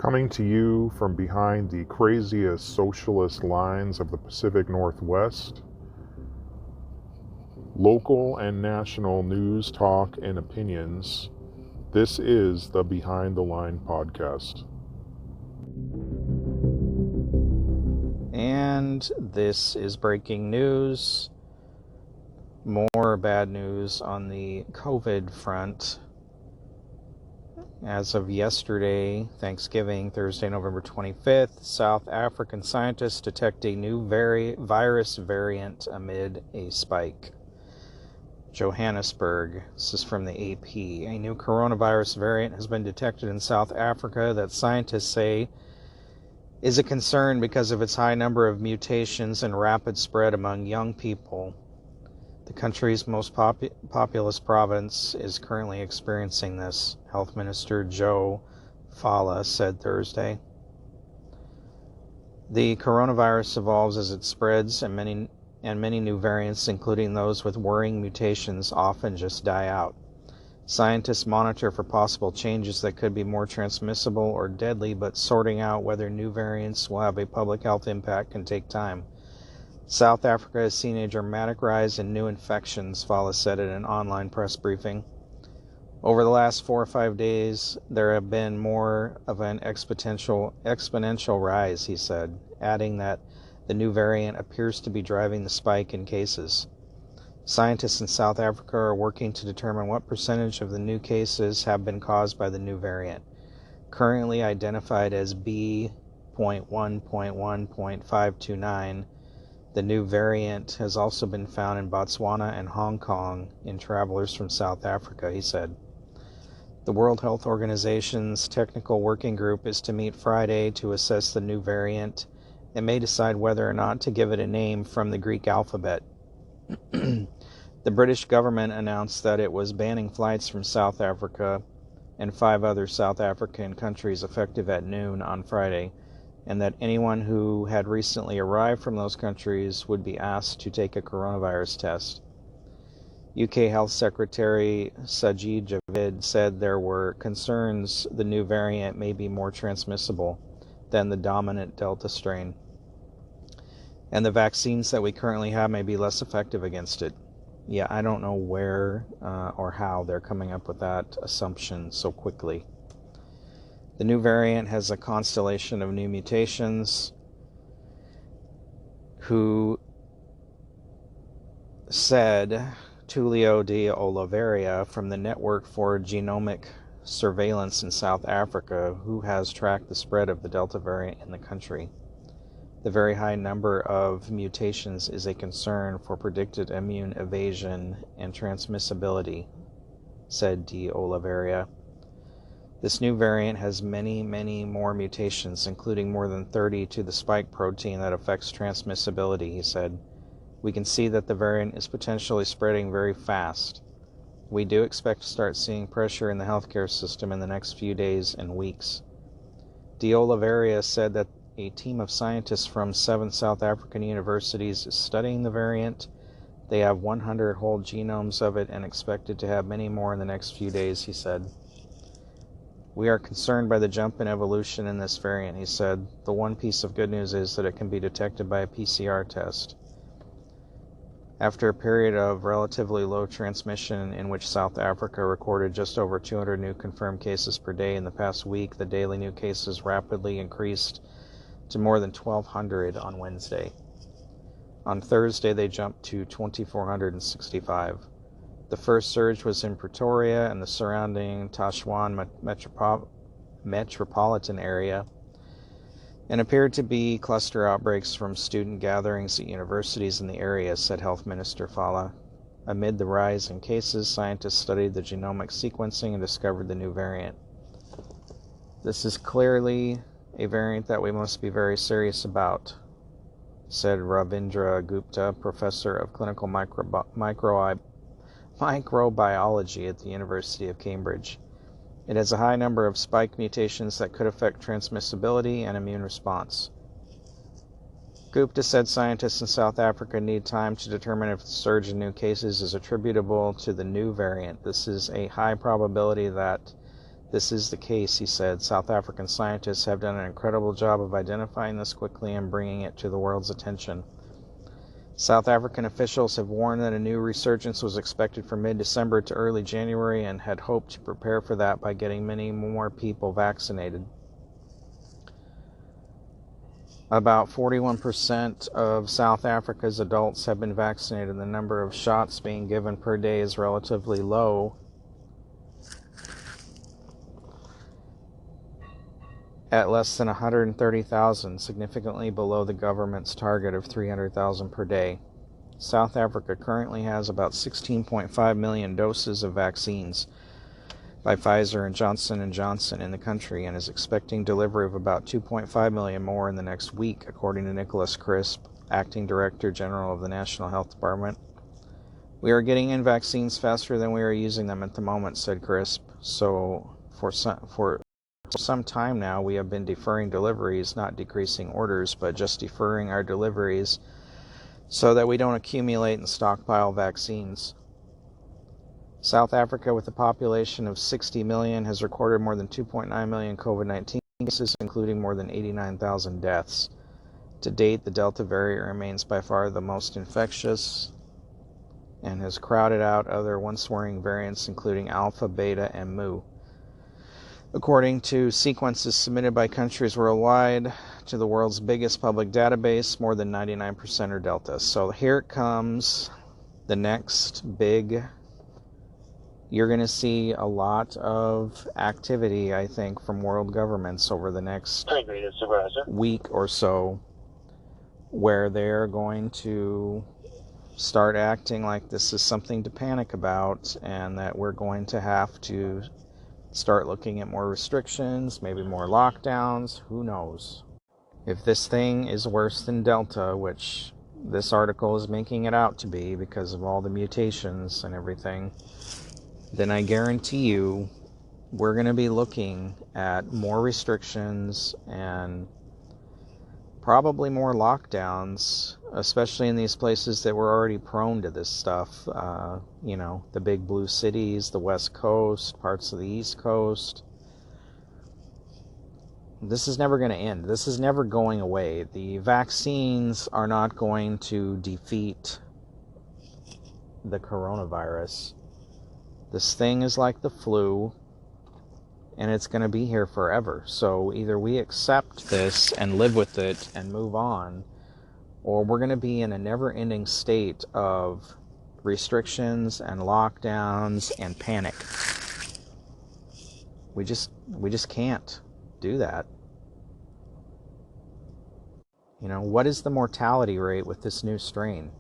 Coming to you from behind the craziest socialist lines of the Pacific Northwest, local and national news, talk, and opinions, this is the Behind the Line podcast. And this is breaking news. More bad news on the COVID front. As of yesterday, Thanksgiving, Thursday, November 25th, South African scientists detect a new virus variant amid a spike. Johannesburg, this is from the AP. A new coronavirus variant has been detected in South Africa that scientists say is a concern because of its high number of mutations and rapid spread among young people. The country's most populous province is currently experiencing this, Health Minister Joe Fala said Thursday. The coronavirus evolves as it spreads, and many new variants, including those with worrying mutations, often just die out. Scientists monitor for possible changes that could be more transmissible or deadly, but sorting out whether new variants will have a public health impact can take time. South Africa has seen a dramatic rise in new infections, Fala said in an online press briefing. Over the last 4 or 5 days, there have been more of an exponential rise, he said, adding that the new variant appears to be driving the spike in cases. Scientists in South Africa are working to determine what percentage of the new cases have been caused by the new variant. Currently identified as B.1.1.529, the new variant has also been found in Botswana and Hong Kong in travelers from South Africa, he said. The World Health Organization's technical working group is to meet Friday to assess the new variant and may decide whether or not to give it a name from the Greek alphabet. The British government announced that it was banning flights from South Africa and 5 other South African countries effective at noon on Friday, and that anyone who had recently arrived from those countries would be asked to take a coronavirus test. UK Health Secretary Sajid Javid said there were concerns the new variant may be more transmissible than the dominant Delta strain, and the vaccines that we currently have may be less effective against it. Yeah, I don't know where or how they're coming up with that assumption so quickly. The new variant has a constellation of new mutations, who said Tullio de Oliveira from the Network for Genomic Surveillance in South Africa, who has tracked the spread of the Delta variant in the country. The very high number of mutations is a concern for predicted immune evasion and transmissibility, said de Oliveira. This new variant has many more mutations, including more than 30 to the spike protein that affects transmissibility, he said. We can see that the variant is potentially spreading very fast. We do expect to start seeing pressure in the healthcare system in the next few days and weeks. De Oliveira said that a team of scientists from 7 South African universities is studying the variant. They have 100 whole genomes of it and expected to have many more in the next few days, he said. We are concerned by the jump in evolution in this variant, he said. The one piece of good news is that it can be detected by a PCR test. After a period of relatively low transmission in which South Africa recorded just over 200 new confirmed cases per day in the past week, the daily new cases rapidly increased to more than 1,200 on Wednesday. On Thursday, they jumped to 2,465. The first surge was in Pretoria and the surrounding Tashwan metropolitan area, and appeared to be cluster outbreaks from student gatherings at universities in the area, said Health Minister Fala. Amid the rise in cases, scientists studied the genomic sequencing and discovered the new variant. This is clearly a variant that we must be very serious about, said Ravindra Gupta, professor of clinical microbiology at the University of Cambridge. It has a high number of spike mutations that could affect transmissibility and immune response. Gupta said scientists in South Africa need time to determine if the surge in new cases is attributable to the new variant. This is a high probability that This is the case, he said. South African scientists have done an incredible job of identifying this quickly and bringing it to the world's attention. South African officials have warned that a new resurgence was expected from mid-December to early January and had hoped to prepare for that by getting many more people vaccinated. About 41% of South Africa's adults have been vaccinated. The number of shots being given per day is relatively low at less than 130,000, significantly below the government's target of 300,000 per day. South Africa currently has about 16.5 million doses of vaccines by Pfizer and Johnson & Johnson in the country and is expecting delivery of about 2.5 million more in the next week, according to Nicholas Crisp, Acting Director General of the National Health Department. We are getting in vaccines faster than we are using them at the moment, said Crisp. So for some time now, we have been deferring deliveries, not decreasing orders, but just deferring our deliveries so that we don't accumulate and stockpile vaccines. South Africa, with a population of 60 million, has recorded more than 2.9 million COVID-19 cases, including more than 89,000 deaths. To date, the Delta variant remains by far the most infectious and has crowded out other once-worrying variants, including Alpha, Beta, and Mu. According to sequences submitted by countries worldwide to the world's biggest public database, more than 99% are Delta. So here it comes, the next big. You're going to see a lot of activity, I think, from world governments over the next week or so, where they're going to start acting like this is something to panic about, and that we're going to have to start looking at more restrictions, maybe more lockdowns, who knows. If this thing is worse than Delta, which this article is making it out to be because of all the mutations and everything, then I guarantee you we're going to be looking at more restrictions and probably more lockdowns, especially in these places that were already prone to this stuff. The big blue cities, the West Coast, parts of the East Coast. This is never going to end. This is never going away. The vaccines are not going to defeat the coronavirus. This thing is like the flu, and it's going to be here forever. So either we accept this and live with it and move on, or we're going to be in a never-ending state of restrictions and lockdowns and panic. We just can't do that. What is the mortality rate with this new strain?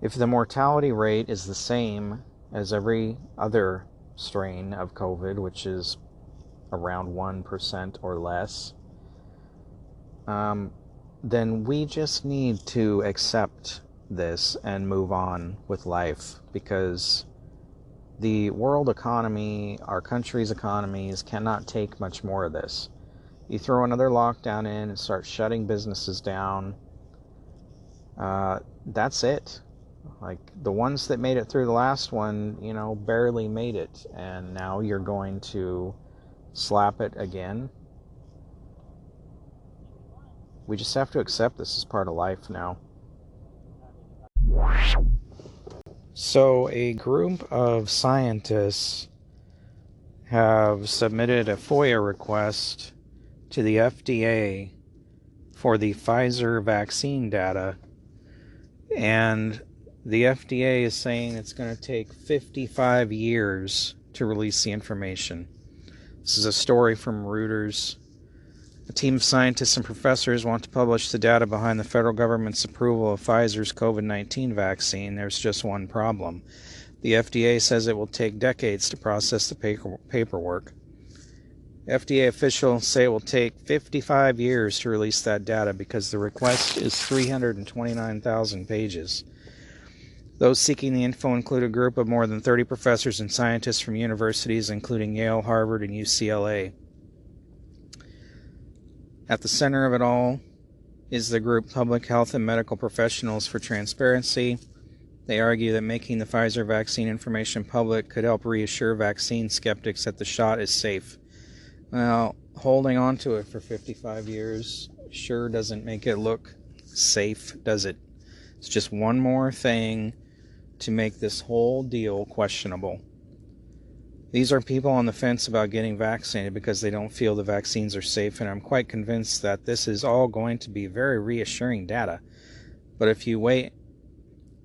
If the mortality rate is the same as every other strain of COVID, which is around 1% or less, then we just need to accept this and move on with life, because the world economy, our country's economies, cannot take much more of this. You throw another lockdown in and start shutting businesses down, that's it. Like the ones that made it through the last one, barely made it, and now you're going to slap it again. We just have to accept this as part of life now. So a group of scientists have submitted a FOIA request to the FDA for the Pfizer vaccine data, and the FDA is saying it's going to take 55 years to release the information. This is a story from Reuters. A team of scientists and professors want to publish the data behind the federal government's approval of Pfizer's COVID-19 vaccine. There's just one problem. The FDA says it will take decades to process the paperwork. FDA officials say it will take 55 years to release that data because the request is 329,000 pages. Those seeking the info include a group of more than 30 professors and scientists from universities including Yale, Harvard, and UCLA. At the center of it all is the group Public Health and Medical Professionals for Transparency. They argue that making the Pfizer vaccine information public could help reassure vaccine skeptics that the shot is safe. Well, holding on to it for 55 years sure doesn't make it look safe, does it? It's just one more thing to make this whole deal questionable. These are people on the fence about getting vaccinated because they don't feel the vaccines are safe, and I'm quite convinced that this is all going to be very reassuring data. But if you wait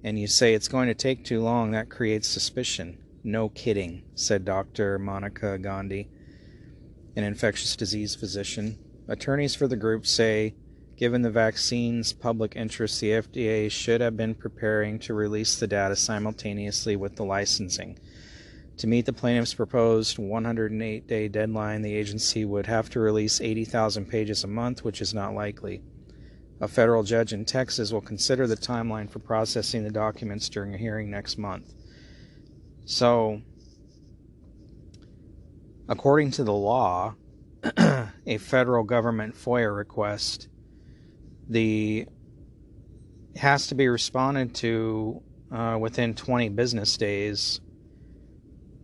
and you say it's going to take too long, that creates suspicion. No kidding, said Dr. Monica Gandhi, an infectious disease physician. Attorneys for the group say, given the vaccine's public interest, the FDA should have been preparing to release the data simultaneously with the licensing. To meet the plaintiff's proposed 108-day deadline, the agency would have to release 80,000 pages a month, which is not likely. A federal judge in Texas will consider the timeline for processing the documents during a hearing next month. So, according to the law, a federal government FOIA request has to be responded to within 20 business days,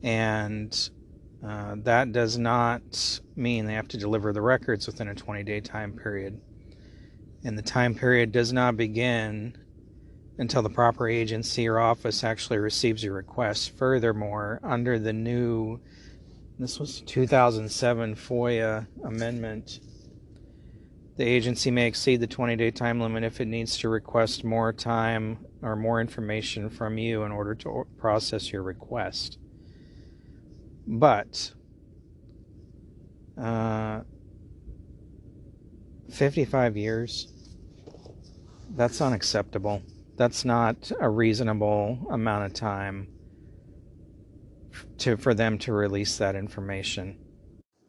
and that does not mean they have to deliver the records within a 20-day time period. And the time period does not begin until the proper agency or office actually receives your request. Furthermore, under the new, this was 2007 FOIA amendment, the agency may exceed the 20-day time limit if it needs to request more time or more information from you in order to process your request. But 55 years, that's unacceptable. That's not a reasonable amount of time for them to release that information.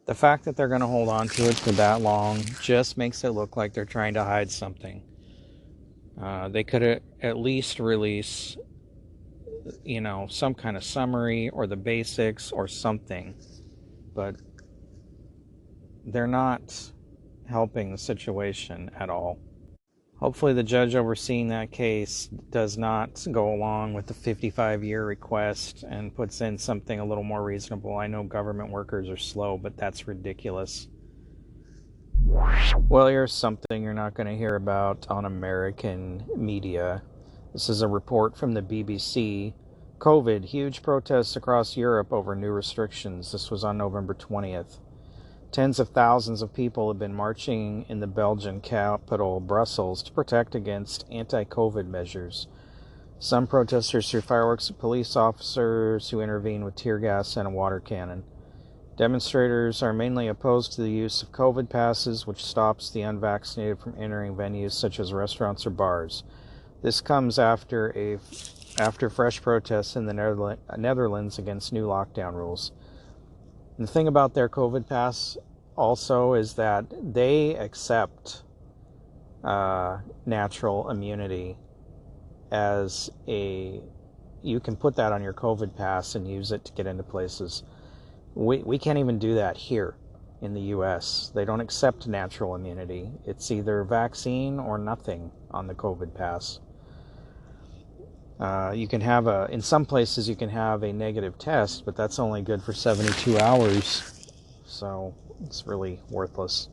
The fact that they're going to hold on to it for that long just makes it look like they're trying to hide something. They could at least release, some kind of summary or the basics or something. But they're not helping the situation at all. Hopefully the judge overseeing that case does not go along with the 55-year request and puts in something a little more reasonable. I know government workers are slow, but that's ridiculous. Well, here's something you're not going to hear about on American media. This is a report from the BBC. COVID, huge protests across Europe over new restrictions. This was on November 20th. Tens of thousands of people have been marching in the Belgian capital, Brussels, to protect against anti-COVID measures. Some protesters threw fireworks at police officers who intervened with tear gas and a water cannon. Demonstrators are mainly opposed to the use of COVID passes, which stops the unvaccinated from entering venues such as restaurants or bars. This comes after fresh protests in the Netherlands against new lockdown rules. And the thing about their COVID pass also is that they accept natural immunity as you can put that on your COVID pass and use it to get into places. We can't even do that here in the U.S. They don't accept natural immunity. It's either vaccine or nothing on the COVID pass. You can have in some places you can have a negative test, but that's only good for 72 hours, so it's really worthless.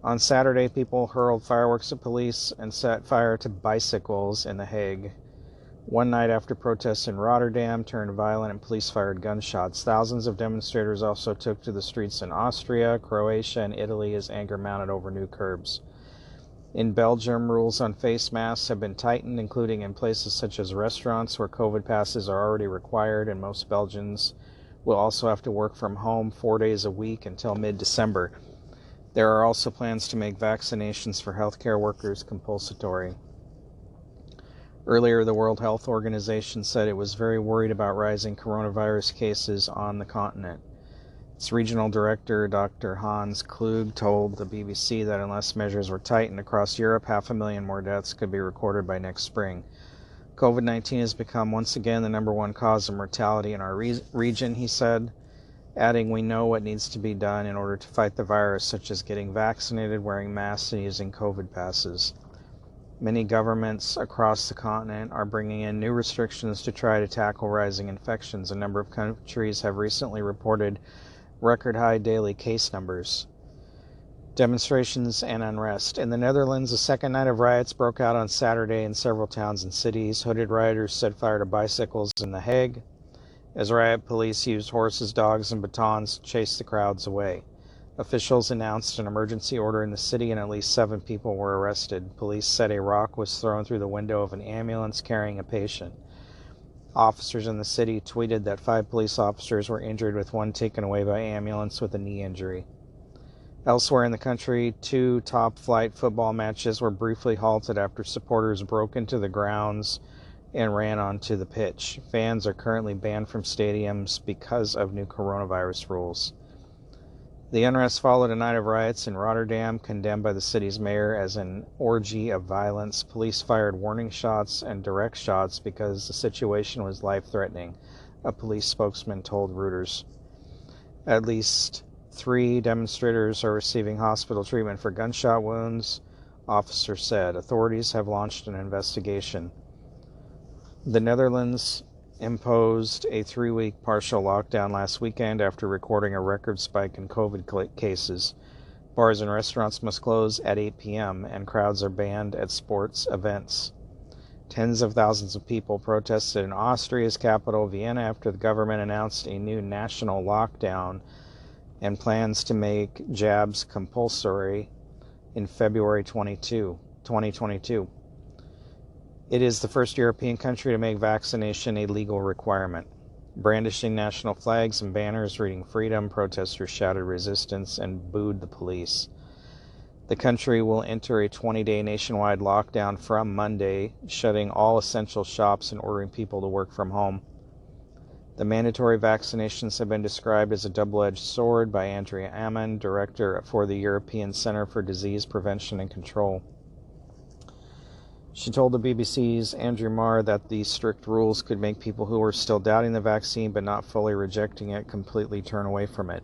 On Saturday, people hurled fireworks at police and set fire to bicycles in The Hague. One night after protests in Rotterdam turned violent and police fired gunshots, thousands of demonstrators also took to the streets in Austria, Croatia, and Italy as anger mounted over new curbs. In Belgium, rules on face masks have been tightened, including in places such as restaurants where COVID passes are already required, and most Belgians will also have to work from home 4 days a week until mid-December. There are also plans to make vaccinations for healthcare workers compulsory. Earlier, the World Health Organization said it was very worried about rising coronavirus cases on the continent. Its regional director, Dr. Hans Klug, told the BBC that unless measures were tightened across Europe, 500,000 more deaths could be recorded by next spring. COVID-19 has become once again the number one cause of mortality in our region, he said, adding, we know what needs to be done in order to fight the virus, such as getting vaccinated, wearing masks, and using COVID passes. Many governments across the continent are bringing in new restrictions to try to tackle rising infections. A number of countries have recently reported record-high daily case numbers. Demonstrations and unrest. In the Netherlands, a second night of riots broke out on Saturday in several towns and cities. Hooded rioters set fire to bicycles in The Hague as riot police used horses, dogs, and batons to chase the crowds away. Officials announced an emergency order in the city and at least 7 people were arrested. Police said a rock was thrown through the window of an ambulance carrying a patient. Officers in the city tweeted that 5 police officers were injured, with 1 taken away by ambulance with a knee injury. Elsewhere in the country, 2 top-flight football matches were briefly halted after supporters broke into the grounds and ran onto the pitch. Fans are currently banned from stadiums because of new coronavirus rules. The unrest followed a night of riots in Rotterdam, condemned by the city's mayor as an orgy of violence. Police fired warning shots and direct shots because the situation was life-threatening, a police spokesman told Reuters. At least 3 demonstrators are receiving hospital treatment for gunshot wounds, officers said. Authorities have launched an investigation. The Netherlands imposed a 3-week partial lockdown last weekend after recording a record spike in COVID cases. Bars and restaurants must close at 8 p.m. and crowds are banned at sports events. Tens of thousands of people protested in Austria's capital, Vienna, after the government announced a new national lockdown and plans to make jabs compulsory in February 2022. It is the first European country to make vaccination a legal requirement. Brandishing national flags and banners reading freedom, protesters shouted resistance and booed the police. The country will enter a 20-day nationwide lockdown from Monday, shutting all essential shops and ordering people to work from home. The mandatory vaccinations have been described as a double-edged sword by Andrea Ammon, director for the European Centre for Disease Prevention and Control. She told the BBC's Andrew Marr that these strict rules could make people who are still doubting the vaccine but not fully rejecting it completely turn away from it.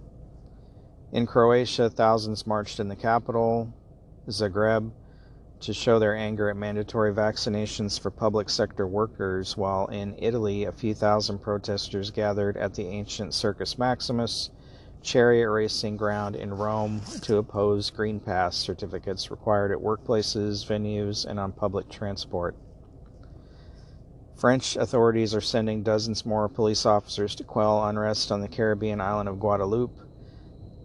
In Croatia, thousands marched in the capital, Zagreb, to show their anger at mandatory vaccinations for public sector workers, while in Italy, a few thousand protesters gathered at the ancient Circus Maximus chariot racing ground in Rome to oppose Green Pass certificates required at workplaces, venues, and on public transport. French authorities are sending dozens more police officers to quell unrest on the Caribbean island of Guadalupe,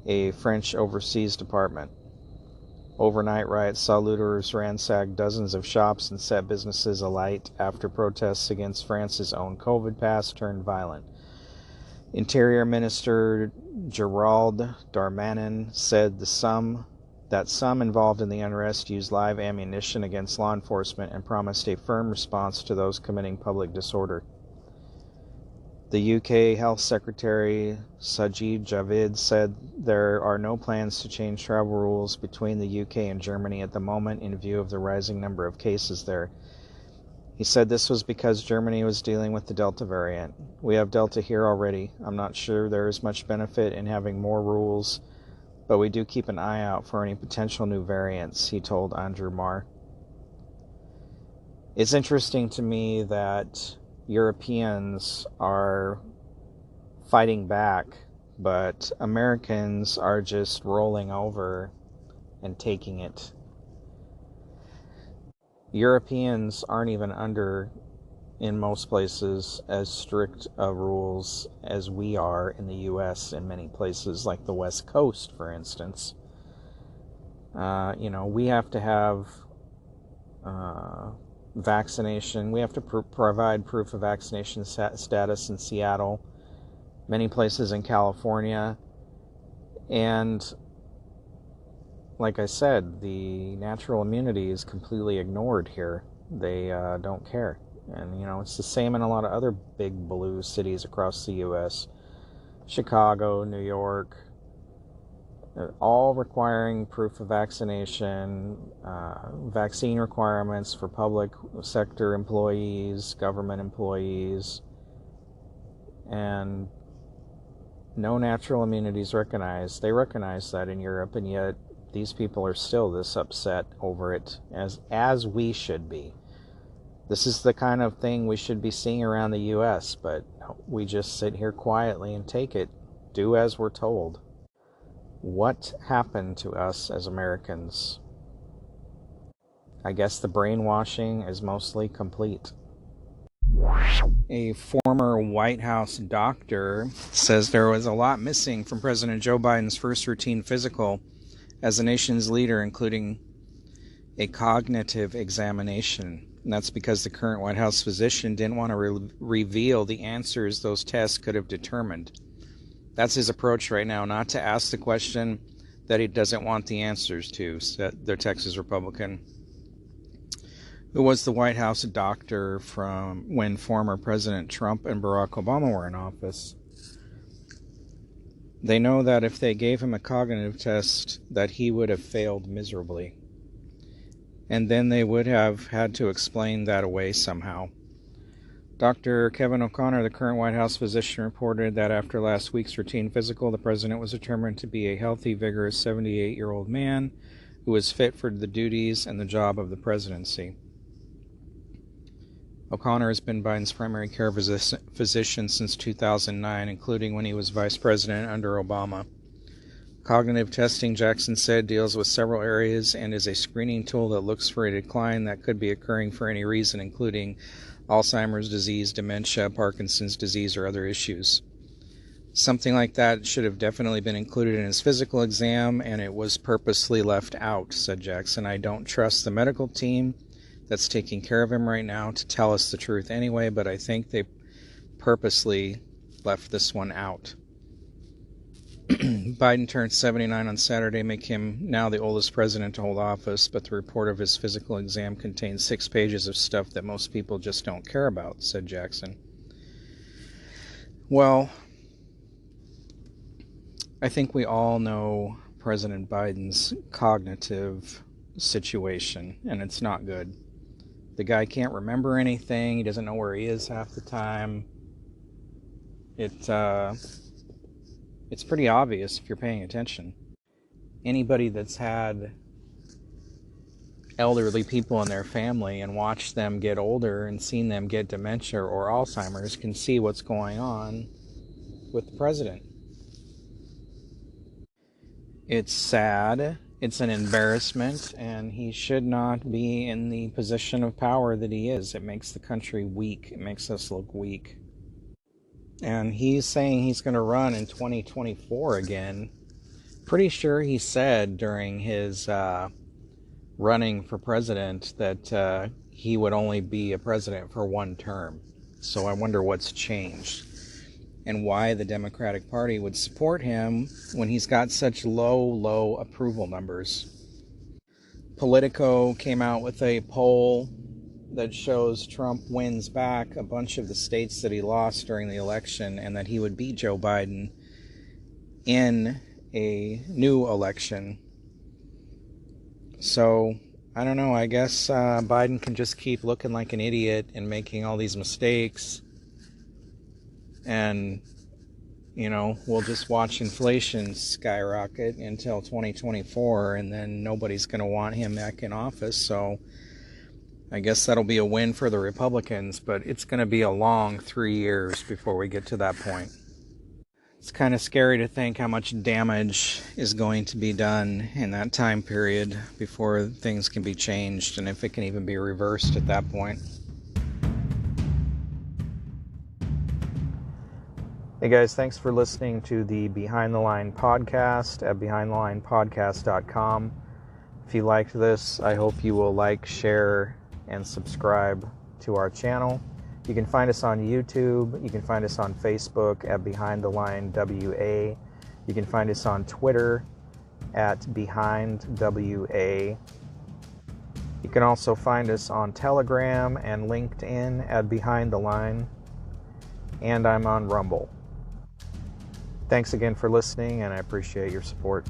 a French overseas department. Overnight riots saw looters ransack dozens of shops and set businesses alight after protests against France's own COVID pass turned violent. Interior Minister Gérald Darmanin said that some involved in the unrest used live ammunition against law enforcement and promised a firm response to those committing public disorder. The UK Health Secretary Sajid Javid said there are no plans to change travel rules between the UK and Germany at the moment in view of the rising number of cases there. He said this was because Germany was dealing with the Delta variant. We have Delta here already. I'm not sure there is much benefit in having more rules, but we do keep an eye out for any potential new variants, he told Andrew Marr. It's interesting to me that Europeans are fighting back, but Americans are just rolling over and taking it. Europeans aren't even under, in most places, as strict rules as we are in the U.S. in many places, like the West Coast, for instance. We have to have vaccination. We have to provide proof of vaccination status in Seattle, many places in California, and like I said, the natural immunity is completely ignored here. They don't care. And, it's the same in a lot of other big blue cities across the U.S. Chicago, New York, all requiring proof of vaccination, vaccine requirements for public sector employees, government employees, and no natural immunity is recognized. They recognize that in Europe, and yet these people are still this upset over it, as we should be. This is the kind of thing we should be seeing around the U.S., but we just sit here quietly and take it, do as we're told. What happened to us as Americans? I guess the brainwashing is mostly complete. A former White House doctor says there was a lot missing from President Joe Biden's first routine physical as the nation's leader, including a cognitive examination. And that's because the current White House physician didn't want to reveal the answers those tests could have determined. That's his approach right now, not to ask the question that he doesn't want the answers to, said the Texas Republican. Who was the White House doctor from when former President Trump and Barack Obama were in office. They know that if they gave him a cognitive test, that he would have failed miserably. And then they would have had to explain that away somehow. Dr. Kevin O'Connor, the current White House physician, reported that after last week's routine physical, the president was determined to be a healthy, vigorous 78-year-old man who was fit for the duties and the job of the presidency. O'Connor has been Biden's primary care physician since 2009, including when he was vice president under Obama. Cognitive testing, Jackson said, deals with several areas and is a screening tool that looks for a decline that could be occurring for any reason, including Alzheimer's disease, dementia, Parkinson's disease, or other issues. Something like that should have definitely been included in his physical exam, and it was purposely left out, said Jackson. I don't trust the medical team that's taking care of him right now to tell us the truth anyway, but I think they purposely left this one out. Biden turned 79 on Saturday, making him now the oldest president to hold office, but the report of his physical exam contains 6 pages of stuff that most people just don't care about, said Jackson. Well, I think we all know President Biden's cognitive situation, and it's not good. The guy can't remember anything. He doesn't know where he is half the time. It's pretty obvious if you're paying attention. Anybody that's had elderly people in their family and watched them get older and seen them get dementia or Alzheimer's can see what's going on with the president. It's sad. It's an embarrassment, and he should not be in the position of power that he is. It makes the country weak. It makes us look weak. And he's saying he's going to run in 2024 again. Pretty sure he said during his running for president that he would only be a president for 1 term. So I wonder what's changed and why the Democratic Party would support him when he's got such low approval numbers. Politico came out with a poll that shows Trump wins back a bunch of the states that he lost during the election and that he would beat Joe Biden in a new election. So, I don't know, I guess Biden can just keep looking like an idiot and making all these mistakes. And, we'll just watch inflation skyrocket until 2024, and then nobody's going to want him back in office. So I guess that'll be a win for the Republicans, but it's going to be a long 3 years before we get to that point. It's kind of scary to think how much damage is going to be done in that time period before things can be changed, and if it can even be reversed at that point. Hey guys, thanks for listening to the Behind the Line podcast at behindthelinepodcast.com. If you liked this, I hope you will like, share, and subscribe to our channel. You can find us on YouTube. You can find us on Facebook at Behind the Line WA. You can find us on Twitter at Behind WA. You can also find us on Telegram and LinkedIn at Behind the Line. And I'm on Rumble. Thanks again for listening, and I appreciate your support.